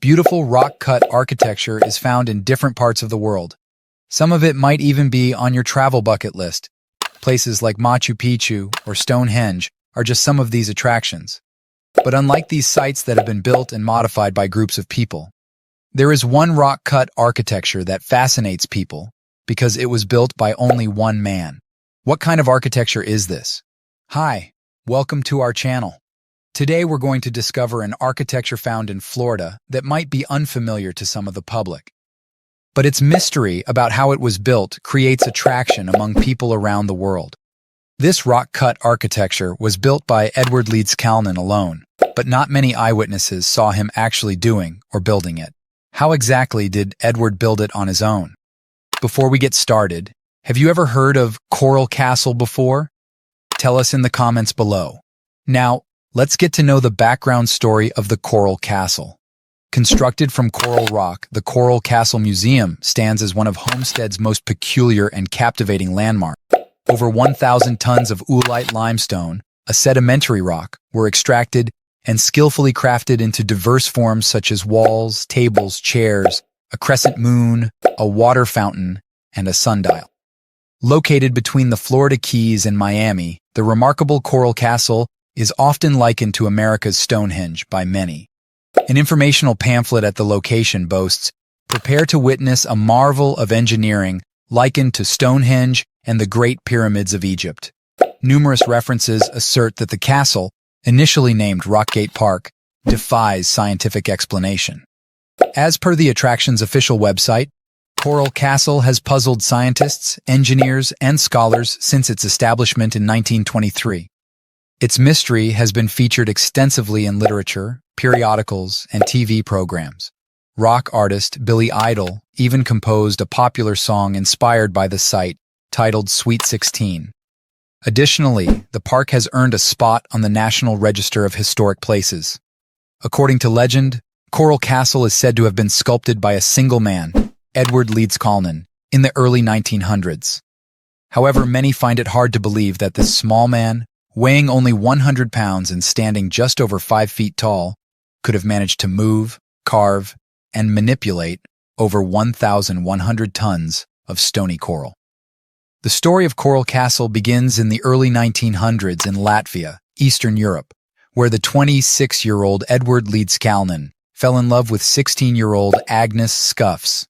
Beautiful rock-cut architecture is found in different parts of the world. Some of it might even be on your travel bucket list. Places like Machu Picchu or Stonehenge are just some of these attractions. But unlike these sites that have been built and modified by groups of people, there is one rock-cut architecture that fascinates people because it was built by only one man. What kind of architecture is this? Hi, welcome to our channel. Today we're going to discover an architecture found in Florida that might be unfamiliar to some of the public. But its mystery about how it was built creates attraction among people around the world. This rock-cut architecture was built by Ed Leedskalnin alone, but not many eyewitnesses saw him actually doing or building it. How exactly did Edward build it on his own? Before we get started, have you ever heard of Coral Castle before? Tell us in the comments below. Now, let's get to know the background story of the Coral Castle. Constructed from coral rock, the Coral Castle Museum stands as one of Homestead's most peculiar and captivating landmarks. Over 1,000 tons of oolite limestone, a sedimentary rock, were extracted and skillfully crafted into diverse forms such as walls, tables, chairs, a crescent moon, a water fountain, and a sundial. Located between the Florida Keys and Miami, the remarkable Coral Castle is often likened to America's Stonehenge by many. An informational pamphlet at the location boasts, "Prepare to witness a marvel of engineering likened to Stonehenge and the Great Pyramids of Egypt." Numerous references assert that the castle, initially named Rockgate Park, defies scientific explanation. As per the attraction's official website, Coral Castle has puzzled scientists, engineers, and scholars since its establishment in 1923. Its mystery has been featured extensively in literature, periodicals, and TV programs. Rock artist Billy Idol even composed a popular song inspired by the site, titled Sweet 16. Additionally, the park has earned a spot on the National Register of Historic Places. According to legend, Coral Castle is said to have been sculpted by a single man, Edward Leedskalnin, in the early 1900s. However, many find it hard to believe that this small man, weighing only 100 pounds and standing just over 5 feet tall, could have managed to move, carve, and manipulate over 1,100 tons of stony coral. The story of Coral Castle begins in the early 1900s in Latvia, Eastern Europe, where the 26-year-old Edward Leedskalnin fell in love with 16-year-old Agnes Scuffs.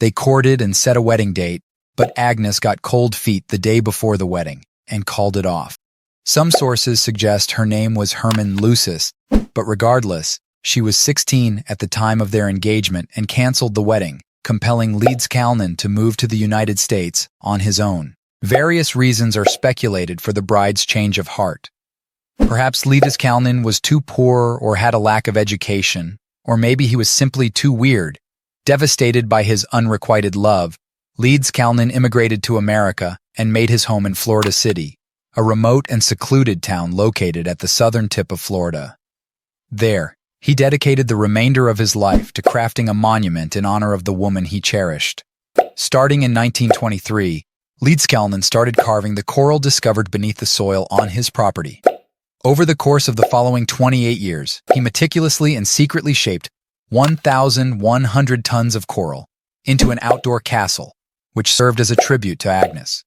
They courted and set a wedding date, but Agnes got cold feet the day before the wedding and called it off. Some sources suggest her name was Herman Lucis, but regardless, she was 16 at the time of their engagement and canceled the wedding, compelling Leedskalnin to move to the United States on his own. Various reasons are speculated for the bride's change of heart. Perhaps Leedskalnin was too poor or had a lack of education, or maybe he was simply too weird. Devastated by his unrequited love, Leedskalnin immigrated to America and made his home in Florida City, a remote and secluded town located at the southern tip of Florida. There, he dedicated the remainder of his life to crafting a monument in honor of the woman he cherished. Starting in 1923, Leedskalnin started carving the coral discovered beneath the soil on his property. Over the course of the following 28 years, he meticulously and secretly shaped 1,100 tons of coral into an outdoor castle, which served as a tribute to Agnes.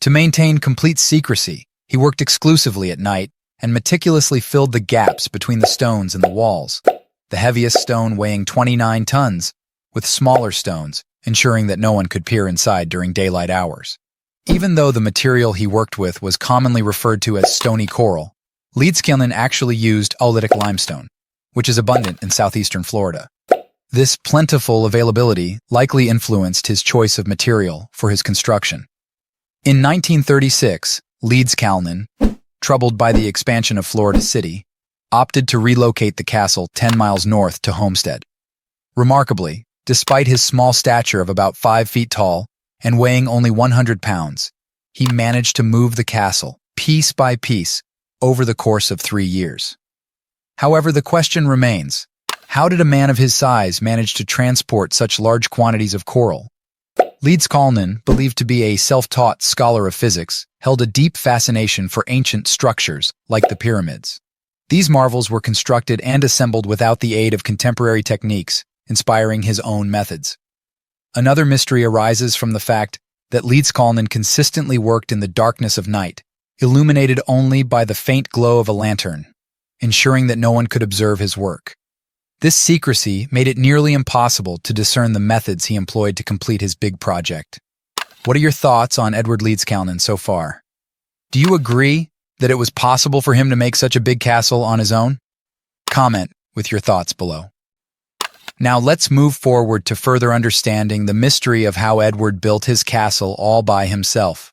To maintain complete secrecy, he worked exclusively at night and meticulously filled the gaps between the stones and the walls, the heaviest stone weighing 29 tons, with smaller stones, ensuring that no one could peer inside during daylight hours. Even though the material he worked with was commonly referred to as stony coral, Leedskalnin actually used oolitic limestone, which is abundant in southeastern Florida. This plentiful availability likely influenced his choice of material for his construction. In 1936, Leedskalnin, troubled by the expansion of Florida City, opted to relocate the castle 10 miles north to Homestead. Remarkably, despite his small stature of about 5 feet tall and weighing only 100 pounds, he managed to move the castle, piece by piece, over the course of 3 years. However, the question remains, how did a man of his size manage to transport such large quantities of coral? Leedskalnin, believed to be a self-taught scholar of physics, held a deep fascination for ancient structures, like the pyramids. These marvels were constructed and assembled without the aid of contemporary techniques, inspiring his own methods. Another mystery arises from the fact that Leedskalnin consistently worked in the darkness of night, illuminated only by the faint glow of a lantern, ensuring that no one could observe his work. This secrecy made it nearly impossible to discern the methods he employed to complete his big project. What are your thoughts on Edward Leedskalnin so far? Do you agree that it was possible for him to make such a big castle on his own? Comment with your thoughts below. Now let's move forward to further understanding the mystery of how Edward built his castle all by himself.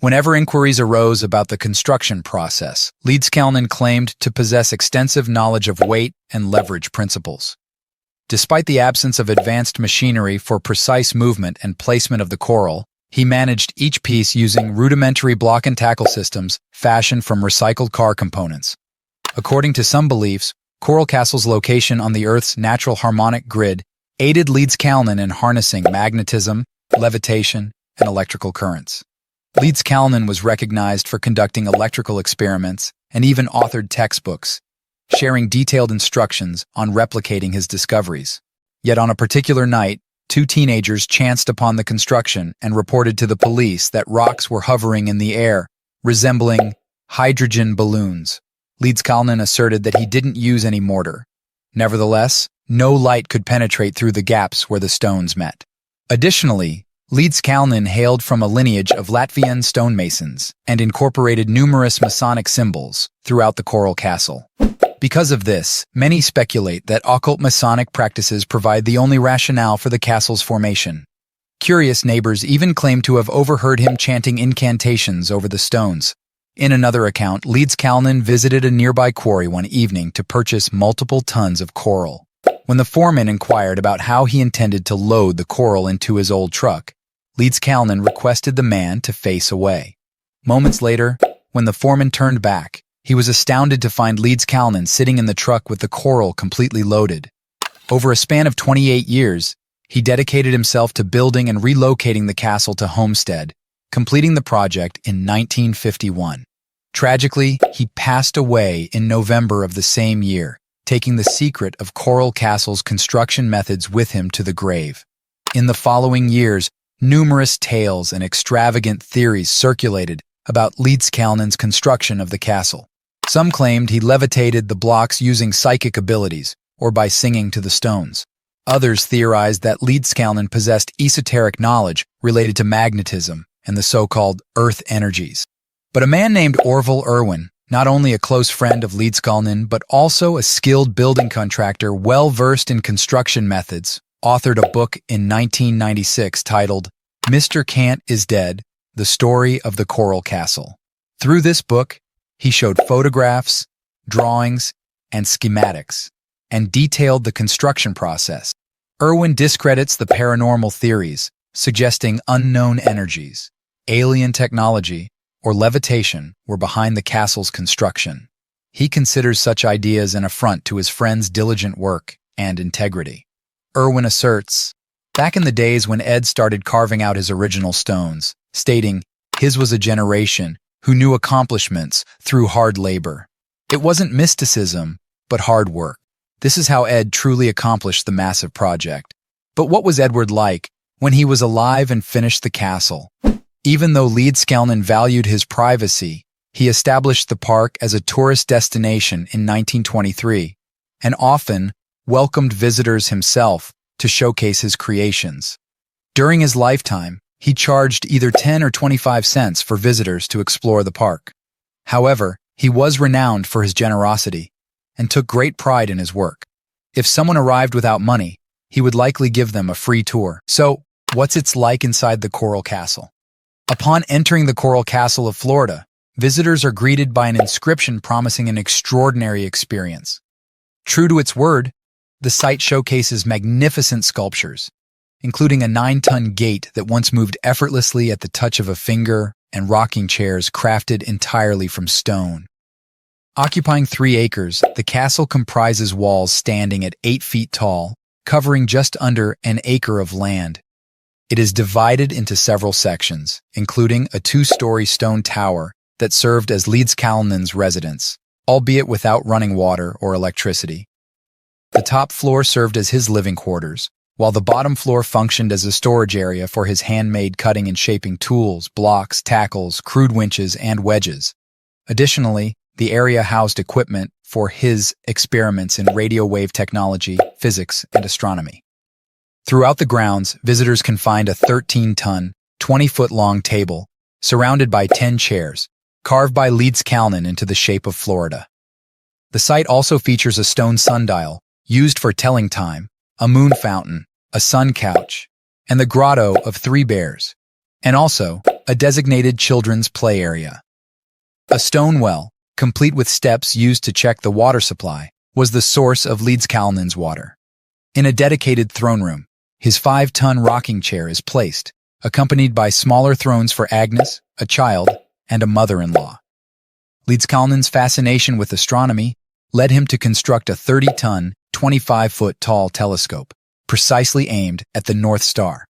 Whenever inquiries arose about the construction process, Leedskalnin claimed to possess extensive knowledge of weight and leverage principles. Despite the absence of advanced machinery for precise movement and placement of the coral, he managed each piece using rudimentary block and tackle systems fashioned from recycled car components. According to some beliefs, Coral Castle's location on the Earth's natural harmonic grid aided Leedskalnin in harnessing magnetism, levitation, and electrical currents. Leedskalnin was recognized for conducting electrical experiments and even authored textbooks, sharing detailed instructions on replicating his discoveries. Yet on a particular night, two teenagers chanced upon the construction and reported to the police that rocks were hovering in the air, resembling hydrogen balloons. Leedskalnin asserted that he didn't use any mortar. Nevertheless, no light could penetrate through the gaps where the stones met. Additionally, Leedskalnin hailed from a lineage of Latvian stonemasons and incorporated numerous Masonic symbols throughout the Coral Castle. Because of this, many speculate that occult Masonic practices provide the only rationale for the castle's formation. Curious neighbors even claim to have overheard him chanting incantations over the stones. In another account, Leedskalnin visited a nearby quarry one evening to purchase multiple tons of coral. When the foreman inquired about how he intended to load the coral into his old truck, Leedskalnin requested the man to face away. Moments later, when the foreman turned back, he was astounded to find Leedskalnin sitting in the truck with the coral completely loaded. Over a span of 28 years, he dedicated himself to building and relocating the castle to Homestead, completing the project in 1951. Tragically, he passed away in November of the same year, taking the secret of Coral Castle's construction methods with him to the grave. In the following years, numerous tales and extravagant theories circulated about Leedskalnin's construction of the castle. Some claimed he levitated the blocks using psychic abilities or by singing to the stones. Others theorized that Leedskalnin possessed esoteric knowledge related to magnetism and the so-called earth energies. But a man named Orville Irwin, not only a close friend of Leedskalnin but also a skilled building contractor well-versed in construction methods, authored a book in 1996 titled Mr. Kant is Dead, The Story of the Coral Castle. Through this book, he showed photographs, drawings, and schematics, and detailed the construction process. Irwin discredits the paranormal theories, suggesting unknown energies, alien technology, or levitation were behind the castle's construction. He considers such ideas an affront to his friend's diligent work and integrity. Irwin asserts, back in the days when Ed started carving out his original stones, stating, his was a generation who knew accomplishments through hard labor. It wasn't mysticism, but hard work. This is how Ed truly accomplished the massive project. But what was Edward like when he was alive and finished the castle? Even though Leedskalnin valued his privacy, he established the park as a tourist destination in 1923 and often welcomed visitors himself to showcase his creations. During his lifetime, he charged either 10 or 25 cents for visitors to explore the park. However, he was renowned for his generosity and took great pride in his work. If someone arrived without money, he would likely give them a free tour. So, what's it like inside the Coral Castle? Upon entering the Coral Castle of Florida, visitors are greeted by an inscription promising an extraordinary experience. True to its word, the site showcases magnificent sculptures, including a 9-ton gate that once moved effortlessly at the touch of a finger and rocking chairs crafted entirely from stone. Occupying 3 acres, the castle comprises walls standing at 8 feet tall, covering just under an acre of land. It is divided into several sections, including a 2-story stone tower that served as Leedskalnin's residence, albeit without running water or electricity. The top floor served as his living quarters, while the bottom floor functioned as a storage area for his handmade cutting and shaping tools, blocks, tackles, crude winches, and wedges. Additionally, the area housed equipment for his experiments in radio wave technology, physics, and astronomy. Throughout the grounds, visitors can find a 13-ton, 20-foot-long table, surrounded by 10 chairs, carved by Leedskalnin into the shape of Florida. The site also features a stone sundial, used for telling time, a moon fountain, a sun couch, and the grotto of 3 bears, and also a designated children's play area. A stone well, complete with steps used to check the water supply, was the source of Leedskalnin's water. In a dedicated throne room, his 5-ton rocking chair is placed, accompanied by smaller thrones for Agnes, a child, and a mother-in-law. Leedskalnin's fascination with astronomy led him to construct a 30-ton, 25-foot-tall telescope, precisely aimed at the North Star.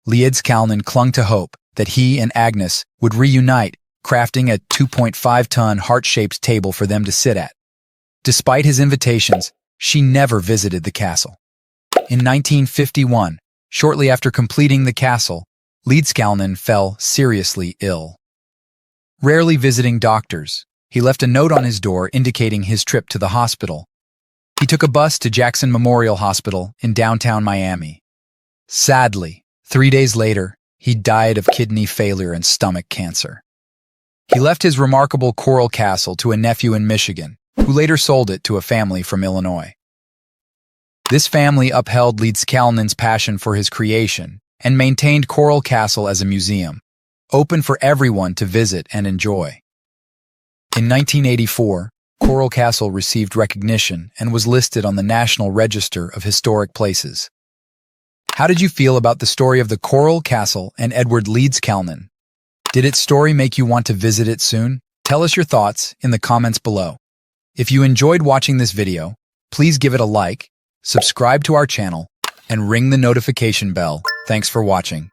Leedskalnin clung to hope that he and Agnes would reunite, crafting a 2.5-ton heart-shaped table for them to sit at. Despite his invitations, she never visited the castle. In 1951, shortly after completing the castle, Leedskalnin fell seriously ill. Rarely visiting doctors, he left a note on his door indicating his trip to the hospital. He took a bus to Jackson Memorial Hospital in downtown Miami. Sadly, 3 days later, he died of kidney failure and stomach cancer. He left his remarkable coral castle to a nephew in Michigan, who later sold it to a family from Illinois. This family upheld Leedskalnin's passion for his creation and maintained Coral Castle as a museum, open for everyone to visit and enjoy. In 1984, Coral Castle received recognition and was listed on the National Register of Historic Places. How did you feel about the story of the Coral Castle and Edward Leedskalnin? Did its story make you want to visit it soon? Tell us your thoughts in the comments below. If you enjoyed watching this video, please give it a like, subscribe to our channel, and ring the notification bell. Thanks for watching.